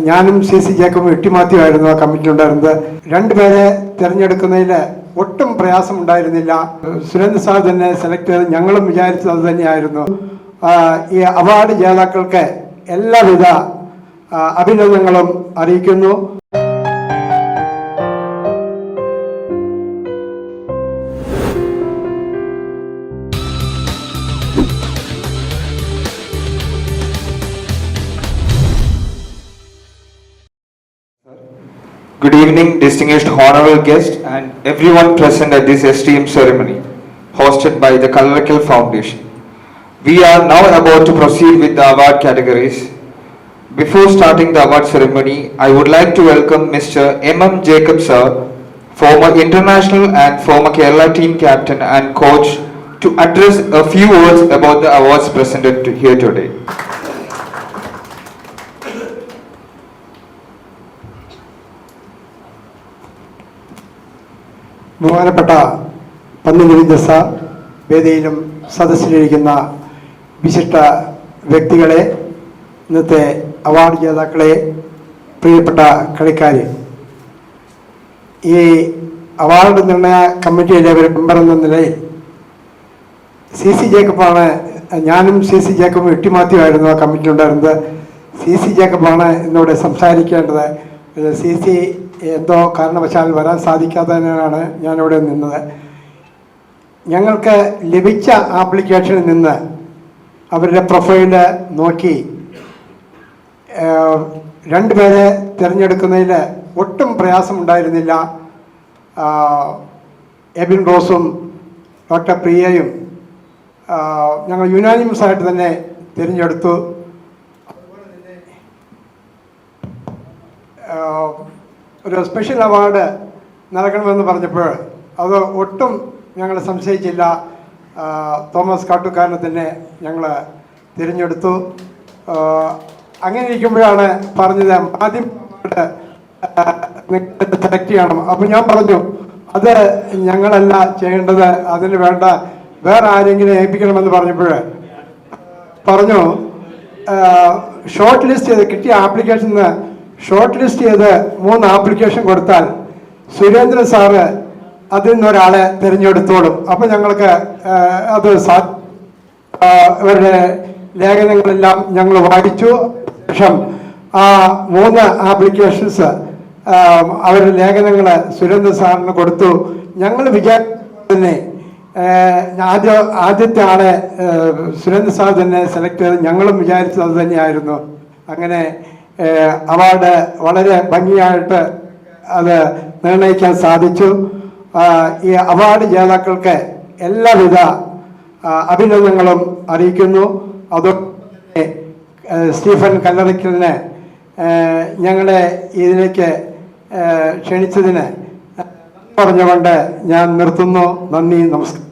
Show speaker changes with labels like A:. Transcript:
A: ഞാനും CC ജേക്കബും ഇട്ടിമാത്തിയുമായിരുന്നു ആ കമ്മിറ്റിയിലുണ്ടായിരുന്നത്. രണ്ടുപേരെ തിരഞ്ഞെടുക്കുന്നതിൽ ഒട്ടും പ്രയാസം ഉണ്ടായിരുന്നില്ല. സുരേന്ദ്ര സാർ തന്നെ സെലക്ട് ചെയ്ത് ഞങ്ങളും വിചാരിച്ചത് അത് തന്നെയായിരുന്നു. ഈ അവാർഡ് ജേതാക്കൾക്ക് എല്ലാവിധ അഭിനന്ദനങ്ങളും അറിയിക്കുന്നു.
B: Good evening, distinguished honorable guests and everyone present at this esteemed ceremony hosted by the Kalarakkal Foundation. We are now about to proceed with the award categories. Before starting the award ceremony, I would like to welcome Mr. M.M. Jacob sir, former international and former Kerala team captain and coach, to address a few words about the awards presented here today.
A: ബഹുമാനപ്പെട്ട പന്നിനിരിഞ്ഞ sir, വേദിയിലും സദസ്സിലിരിക്കുന്ന വിശിഷ്ട വ്യക്തികളെ, ഇന്നത്തെ award ജേതാക്കളെ, പ്രിയപ്പെട്ട കളിക്കാരെ, ഈ award നിർണയ കമ്മിറ്റിയിലെ ഒരു മെമ്പർ എന്ന നിലയിൽ CC ജേക്കബാണ്, ഞാനും CC ജേക്കബും ഇട്ടിമാത്തിയുമായിരുന്നു ആ കമ്മിറ്റിയിലുണ്ടായിരുന്നത്. CC ജേക്കബാണ് ഇന്നിവിടെ സംസാരിക്കേണ്ടത്. CC എന്തോ കാരണവശാൽ വരാൻ സാധിക്കാത്തതിനാണ് ഞാനിവിടെ നിന്നത്. ഞങ്ങൾക്ക് ലഭിച്ച ആപ്ലിക്കേഷനിൽ നിന്ന് അവരുടെ പ്രൊഫൈല് നോക്കി രണ്ടുപേരെ തിരഞ്ഞെടുക്കുന്നതിൽ ഒട്ടും പ്രയാസമുണ്ടായിരുന്നില്ല. എബിൻ റോസും ഡോക്ടർ പ്രിയയും ഞങ്ങൾ യുനാനിമസ് ആയിട്ട് തന്നെ തിരഞ്ഞെടുത്തു. ഒരു സ്പെഷ്യൽ അവാർഡ് നൽകണമെന്ന് പറഞ്ഞപ്പോൾ അത് ഒട്ടും ഞങ്ങൾ സംശയിച്ചില്ല. തോമസ് കാട്ടുകാരനെ തന്നെ ഞങ്ങൾ തിരഞ്ഞെടുത്തു. അങ്ങനെ ഇരിക്കുമ്പോഴാണ് പറഞ്ഞത് ആദ്യം സെലക്ട് ചെയ്യണം. അപ്പോൾ ഞാൻ പറഞ്ഞു, അത് ഞങ്ങളല്ല ചെയ്യേണ്ടത്, അതിന് വേണ്ട വേറെ ആരെങ്കിലും ഏൽപ്പിക്കണമെന്ന് പറഞ്ഞപ്പോൾ പറഞ്ഞു, ഷോർട്ട് ലിസ്റ്റ് ചെയ്ത് കിട്ടിയ ആപ്ലിക്കേഷന് ഷോർട്ട് ലിസ്റ്റ് ചെയ്ത് 3 ആപ്ലിക്കേഷൻ കൊടുത്താൽ സുരേന്ദ്രൻ സാറ് അതിൽ നിന്നൊരാളെ തിരഞ്ഞെടുത്തോളും. അപ്പം ഞങ്ങൾക്ക് അത് അവരുടെ ലേഖനങ്ങളെല്ലാം ഞങ്ങൾ വായിച്ചു. ശേഷം ആ 3 ആപ്ലിക്കേഷൻസ് അവരുടെ ലേഖനങ്ങൾ സുരേന്ദ്രൻ സാറിന് കൊടുത്തു. ഞങ്ങൾ തന്നെ ആദ്യത്തെ ആളെ സുരേന്ദ്ര സാർ തന്നെ സെലക്ട് ചെയ്ത് ഞങ്ങളും വിചാരിച്ചത് അത് തന്നെയായിരുന്നു. അങ്ങനെ അവാർഡ് വളരെ ഭംഗിയായിട്ട് അത് നിർണ്ണയിക്കാൻ സാധിച്ചു. ഈ അവാർഡ് ജേതാക്കൾക്ക് എല്ലാവിധ അഭിനന്ദനങ്ങളും അറിയിക്കുന്നു. അതോടെ സ്റ്റീഫൻ കല്ലറയ്ക്കലിനെ ഞങ്ങളെ ഇതിലേക്ക് ക്ഷണിച്ചതിന് പറഞ്ഞുകൊണ്ട് ഞാൻ നിർത്തുന്നു. നന്ദി, നമസ്കാരം.